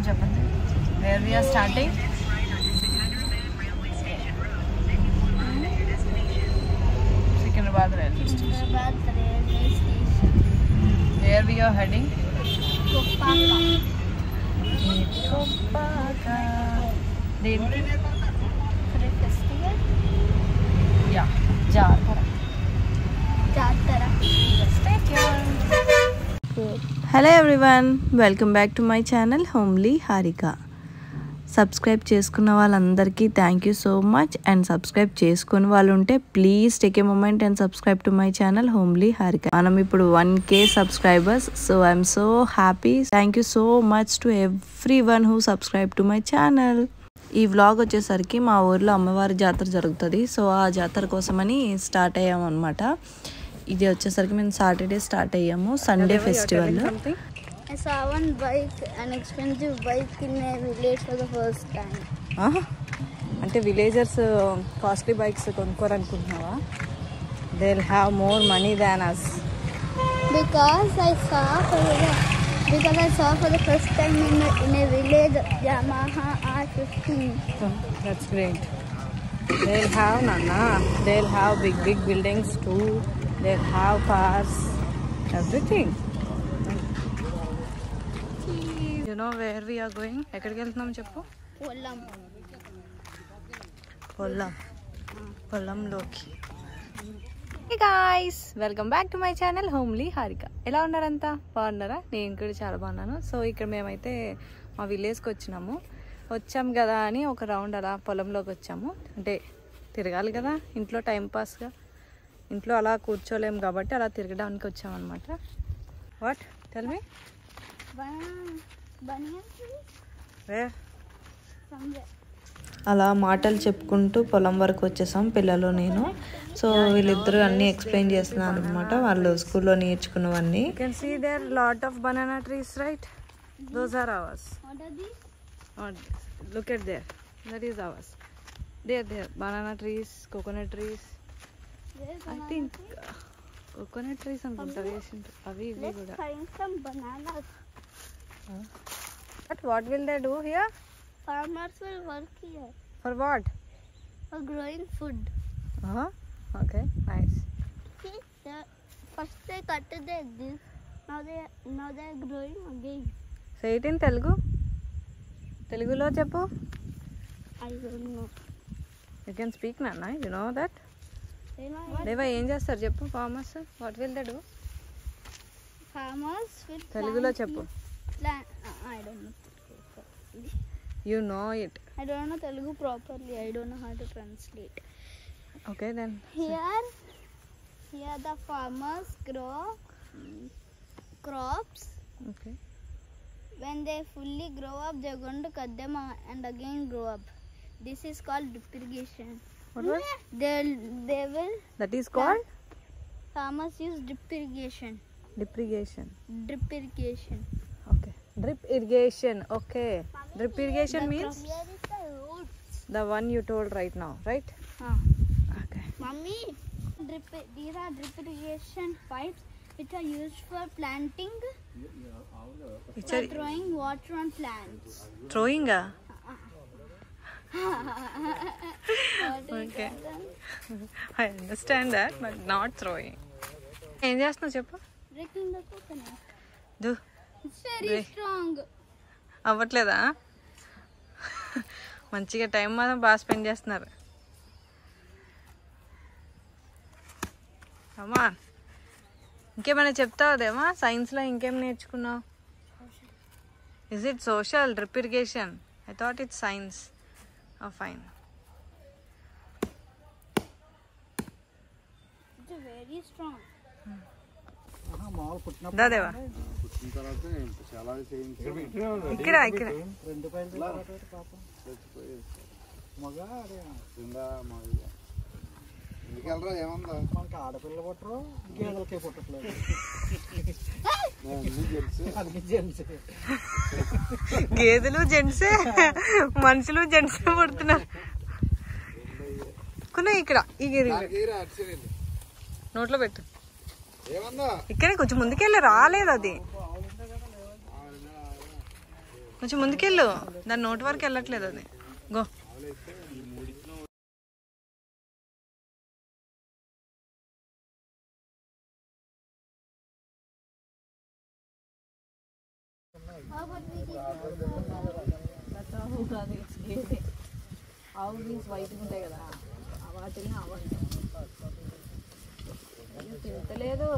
చెప్పండి. Where we are starting? Secunderabad railway station. Where we are heading? Kopaka. Denki? For a festival? Yeah, Jatara. Stay tuned. Hello everyone, welcome back to my channel homely Harika. Subscribe చేసుకున్న వాళ్ళందరికీ thank you so much. And subscribe చేసుకుని వాళ్ళు ఉంటే please take a moment and subscribe to my channel homely Harika. మనం ఇప్పుడు 1K సబ్స్క్రైబర్స్. So I'm so happy. Thank you so much to everyone who subscribe to my channel. ఈ vlog వచ్చేసరికి మా ఊర్లో అమ్మవారి జాతర జరుగుతుంది. సో ఆ జాతర కోసమని స్టార్ట్ అయ్యాము అనమాట. ఇది వచ్చేసరికి మేము సాటర్డే స్టార్ట్ అయ్యాము. Sunday festival. I saw one bike, an expensive bike in a village for the first time. అంటే విలేజర్స్ కాస్ట్లీ బైక్స్ కొనుక్కోరనుకుంటున్నావా? They will have more money than us. Because I saw for the first time in a village Yamaha R50. That's great. They'll have Nana. They'll have big buildings too. They'll have cars, everything. You know where we are going? ఎక్కడికి వెళ్తున్నాం చెప్పు? పొల్లంలోకి. Hey guys, welcome back to my channel homely Harika. ఎలా ఉన్నారంతా? బాగున్నారా? నేను కూడా చాలా బాగున్నాను. సో ఇక్కడ మేమైతే మా విలేజ్కి వచ్చాం కదా అని ఒక రౌండ్ అలా పొలంలోకి వచ్చాము. అంటే తిరగాలి కదా, ఇంట్లో టైంపాస్గా. ఇంట్లో అలా కూర్చోలేము కాబట్టి అలా తిరగడానికి వచ్చామన్నమాట. What tell me? అలా మాటలు చెప్పుకుంటూ పొలం వరకు వచ్చేసాం పిల్లలు నేను. సో వీళ్ళిద్దరూ అన్నీ ఎక్స్ప్లెయిన్ చేస్తున్నారు అనమాట, వాళ్ళు స్కూల్లో నేర్చుకున్నవన్నీ. You can see there lot of banana trees, right? Those are ours. Look at there, that is ours. Their banana trees, coconut trees. I think coconut trees అనుకుంటా వేసిండ్రు అవి ఇవి కూడా. But what will they do here? Farmers will work here. For what? For growing food. Okay, nice. See, first they cut this. Now they are growing again. Say it in Telugu. Telugulo చెప్పు. I don't know. You can speak Nana, you know that? దేవా ఏం చేస్తారు చెప్పు? Farmers what will they do? Farmers will తెలుగులో చెప్పు. I don't know. You know it. I don't know Telugu properly. I don't know how to translate. Okay then. Here the farmers grow crops. Okay. When they fully grow up, they're going to cut them and again grow up. This is called drip irrigation. What was? They will. That is called? Farmers use drip irrigation. Drip irrigation. Drip irrigation. Okay. Drip irrigation. Okay. Drip irrigation means Here is the roots. the one you told right now, right? Okay. Mummy, these are drip irrigation pipes which are used for planting, for throwing water on plants. Throwing? Okay. I understand that, but not throwing. ఏం చేస్తున్నావు చెప్పు? Breaking the coconut. Do. It's very strong. అవ్వట్లేదా? మంచిగా time మాత్రం బాగా spend చేస్తున్నారు. అమ్మా ఇంకేమైనా చెప్తావుదేమా? సైన్స్లో ఇంకేం నేర్చుకున్నావు? Is it social drip irrigation? I thought it's science. Fine. It's very strong. దాదేవా ఇక్కడ ఏమన్నా మనకి ఆడపిల్ల పుట్టరు, గేదెలకే పుట్టట్లేదు. గేదెలు జెంట్సే, మనుషులు జెంట్సే పుడుతున్నారు. కొన్ని ఇక్కడ నోట్లో పెట్టు. ఇక్కడే కొంచెం ముందుకెళ్ళి రాలేదు అది. కొంచెం ముందుకెళ్ళు, దాని నోటి వరకు వెళ్ళట్లేదు అది. గో. ఆవు బీన్స్ వైట్ ఉంటాయి కదా, వాటిని తింటలేదు.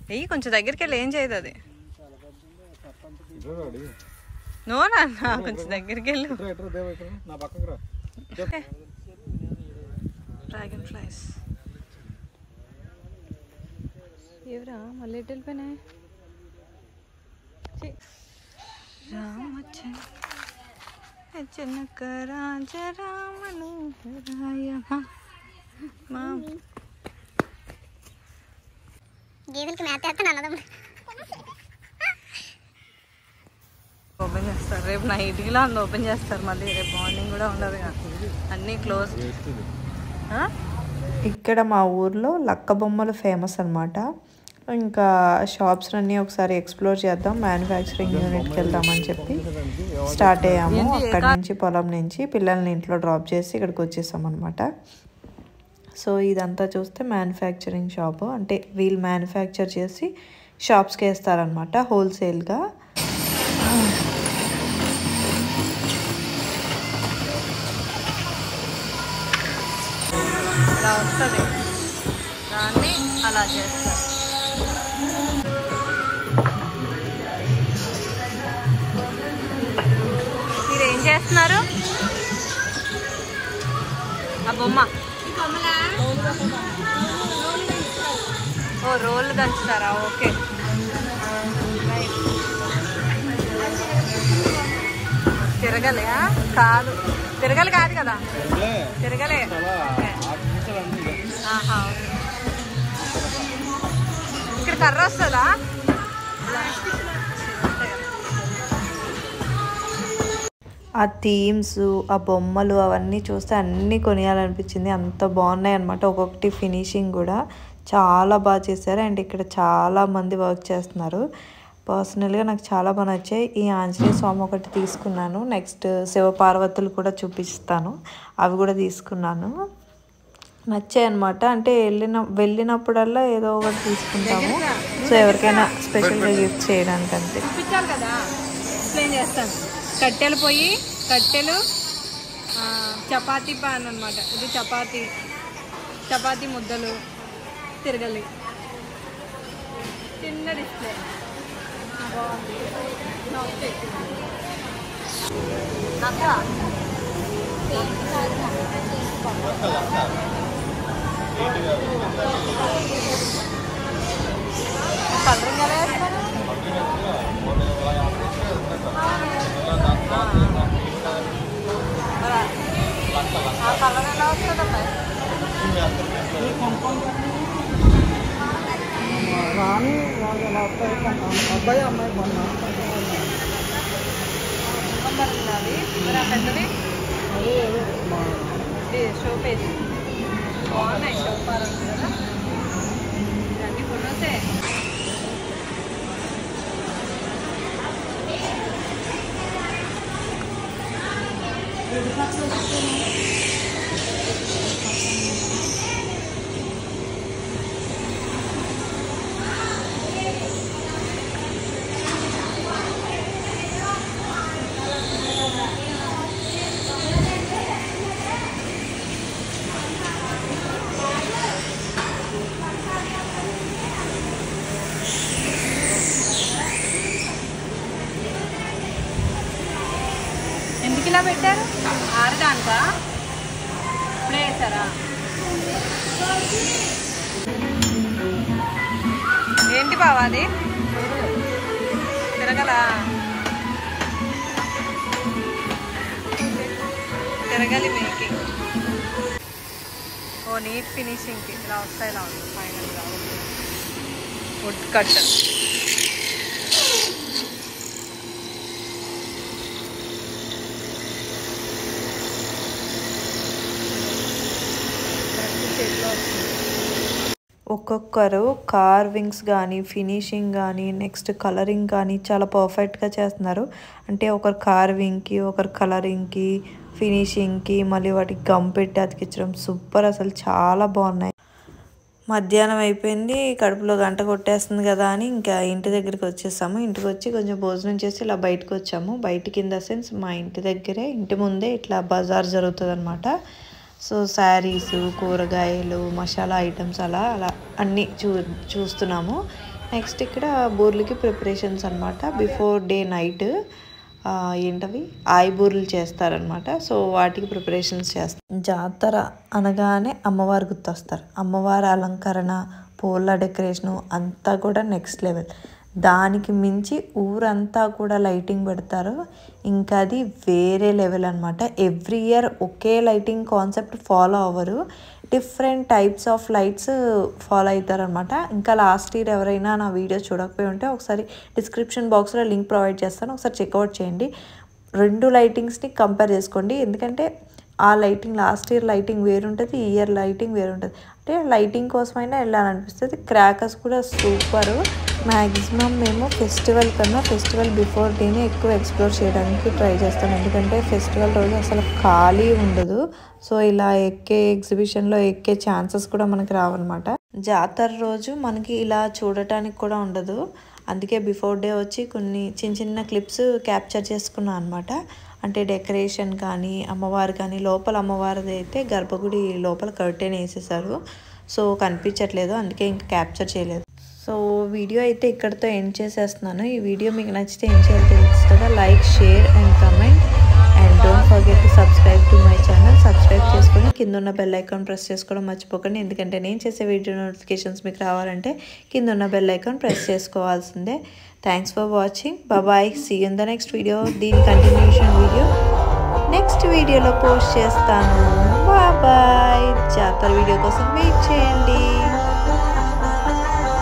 వెయ్యి కొంచెం దగ్గరికి వెళ్ళి ఏం చేయదు అది. నో నాన్న, కొంచెం దగ్గరికి వెళ్ళు. డ్రాగన్ ఫ్లైస్ ఎవరా మళ్ళీ ఎటు వెళ్ళిపోయినాయి? రామచంద్ర రాజ రామనోహరాయ. గేదెలకి మేత వేస్తాను అన్నదమ్ముడు. ఓపెన్ చేస్తారు రేపు నైట్కి అందులో ఓపెన్ చేస్తారు, మళ్ళీ రేపు మార్నింగ్ కూడా ఉండదు కదా, అన్నీ క్లోజ్. ఇక్కడ మా ఊర్లో లక్క బొమ్మలు ఫేమస్ అనమాట. ఇంకా షాప్స్ అన్నీ ఒకసారి ఎక్స్ప్లోర్ చేద్దాం, మ్యానుఫ్యాక్చరింగ్ యూనిట్కి వెళ్దామని చెప్పి స్టార్ట్ అయ్యాము. అక్కడి నుంచి పొలం నుంచి పిల్లల్ని ఇంట్లో డ్రాప్ చేసి ఇక్కడికి వచ్చేసాం అనమాట. సో ఇదంతా చూస్తే మ్యానుఫ్యాక్చరింగ్ షాపు, అంటే వీళ్ళు మ్యానుఫ్యాక్చర్ చేసి షాప్స్కి వేస్తారనమాట హోల్సేల్గా. అలా వస్తుంది, దాన్ని అలా చేస్తారు. మీరు ఏం చేస్తున్నారు? ఆ బొమ్మ ఓ రోల్ దంచుతారా? ఓకే. తిరగలే కాదు, తిరగలి కాదు కదా, తిరగలే. ఇక్కడ కర్ర వస్తుందా? ఆ థీమ్స్, ఆ బొమ్మలు అవన్నీ చూస్తే అన్నీ కొనియాలనిపించింది. అంత బాగున్నాయి అనమాట. ఒక్కొక్కటి ఫినిషింగ్ కూడా చాలా బాగా చేశారు. అండ్ ఇక్కడ చాలా మంది వర్క్ చేస్తున్నారు. పర్సనల్గా నాకు చాలా బాగా నచ్చాయి. ఈ ఆంజనేయ స్వామి ఒకటి తీసుకున్నాను. నెక్స్ట్ శివపార్వతులు కూడా చూపిస్తాను, అవి కూడా తీసుకున్నాను. నచ్చాయి అనమాట. అంటే వెళ్ళినప్పుడల్లా ఏదో ఒకటి తీసుకుంటాము. సో ఎవరికైనా స్పెషల్గా గిఫ్ట్ చేయడానికి అంతే. చూపించాలి కదా, ఎక్స్ప్లెయిన్ చేస్తాను. కట్టెలు పొయ్యి, కట్టెలు, చపాతీ పాన్ అనమాట. ఇది చపాతీ ముద్దలు, తిరగలి, చిన్న డిస్ప్లే. కలరింగ్ ఎలా వేస్తారు? ఆ కలర్ ఎలా వస్తుందమ్మా? రాని అబ్బాయి అమ్మాయి అది మరి ఆ పెద్దది షో పేజ్ బాగున్నాయి. షో పార్క్ కదా, ఇవన్నీ ఫోటోసే. ఎందుకు ఇలా పెట్టారు? ఆరడానికా? ఇప్పుడే వేసారా? ఏంటి బావా అది? తిరగలా? తిరగాలి మేకింగ్. ఓ నీట్ ఫినిషింగ్కి ఇలా వస్తాయి. ఇలా ఉంది ఫైనల్గా వుడ్ కట్. ఒక్కొక్కరు కార్వింగ్స్ కానీ ఫినిషింగ్ కానీ నెక్స్ట్ కలరింగ్ కానీ చాలా పర్ఫెక్ట్గా చేస్తున్నారు. అంటే ఒకరు కార్వింగ్కి, ఒకరు కలరింగ్కి, ఫినిషింగ్కి, మళ్ళీ వాటికి గమ్ పెట్టి అతికించడం సూపర్, అసలు చాలా బాగున్నాయి. మధ్యాహ్నం అయిపోయింది, కడుపులో గంట కొట్టేస్తుంది కదా అని ఇంకా ఇంటి దగ్గరికి వచ్చేసాము. ఇంటికి వచ్చి కొంచెం భోజనం చేసి ఇలా బయటకు వచ్చాము. బయటికి ఇన్ ద సెన్స్ మా ఇంటి దగ్గరే, ఇంటి ముందే ఇట్లా బజార్ జరుగుతుంది అనమాట. సో శారీస్, కూరగాయలు, మసాలా ఐటమ్స్ అలా అన్నీ చూస్తున్నాము. నెక్స్ట్ ఇక్కడ బూర్లకి ప్రిపరేషన్స్ అనమాట. బిఫోర్ డే నైట్ ఏంటవి ఆయిబూర్లు చేస్తారనమాట. సో వాటికి ప్రిపరేషన్స్ చేస్తారు. జాతర అనగానే అమ్మవారు గుర్తొస్తారు. అమ్మవారి అలంకరణ, పూల డెకరేషను అంతా కూడా నెక్స్ట్ లెవెల్. దానికి మించి ఊరంతా కూడా లైటింగ్ పెడతారు. ఇంకా అది వేరే లెవెల్ అనమాట. ఎవ్రీ ఇయర్ ఒకే లైటింగ్ కాన్సెప్ట్ ఫాలో అవ్వరు, different types of lights follow అవుతారనమాట. ఇంకా లాస్ట్ ఇయర్ ఎవరైనా నా వీడియో చూడకపోయి ఉంటే ఒకసారి డిస్క్రిప్షన్ బాక్స్లో లింక్ ప్రొవైడ్ చేస్తాను, ఒకసారి చెక్అవుట్ చేయండి. 2 లైటింగ్స్ని కంపేర్ చేసుకోండి. ఎందుకంటే ఆ లైటింగ్ లాస్ట్ ఇయర్ లైటింగ్ వేరుంటుంది, ఈ ఇయర్ లైటింగ్ వేరుంటుంది. అంటే లైటింగ్ కోసమైనా వెళ్ళాలనిపిస్తుంది. క్రాకర్స్ కూడా సూపరు. మ్యాక్సిమం మేము ఫెస్టివల్ కన్నా ఫెస్టివల్ బిఫోర్ డేనే ఎక్కువ ఎక్స్ప్లోర్ చేయడానికి ట్రై చేస్తాం. ఎందుకంటే ఫెస్టివల్ రోజు అసలు ఖాళీ ఉండదు. సో ఇలా ఎగ్జిబిషన్లో ఎక్కే ఛాన్సెస్ కూడా మనకి రావన్నమాట. జాతర రోజు మనకి ఇలా చూడటానికి కూడా ఉండదు. అందుకే బిఫోర్ డే వచ్చి కొన్ని చిన్న క్లిప్స్ క్యాప్చర్ చేసుకున్నాను అనమాట. అంటే డెకరేషన్ కానీ, అమ్మవారు కానీ, లోపల అమ్మవారిది అయితే గర్భగుడి లోపల కర్టెన్ వేసేసారు. సో కనిపించట్లేదు, అందుకే ఇంకా క్యాప్చర్ చేయలేదు. సో వీడియో అయితే ఇక్కడితో ఎండ్ చేసేస్తున్నాను. ఈ వీడియో మీకు నచ్చితే ఏం చేయాలో తెలుసు కదా, like, share and comment. And don't forget to subscribe to my channel. Subscribe చేసుకొని కింద ఉన్న బెల్ ఐకాన్ ప్రెస్ చేసుకోవడం మర్చిపోకండి. ఎందుకంటే నేను చేసే వీడియో నోటిఫికేషన్స్ మీకు రావాలంటే కింద ఉన్న బెల్ ఐకాన్ ప్రెస్ చేసుకోవాల్సిందే. Thanks for watching. Bye. See you in the next video. దీని కంటిన్యూషన్ వీడియో నెక్స్ట్ వీడియోలో పోస్ట్ చేస్తాను. బాయ్. జాతర వీడియో కోసం వెయిట్ చేయండి.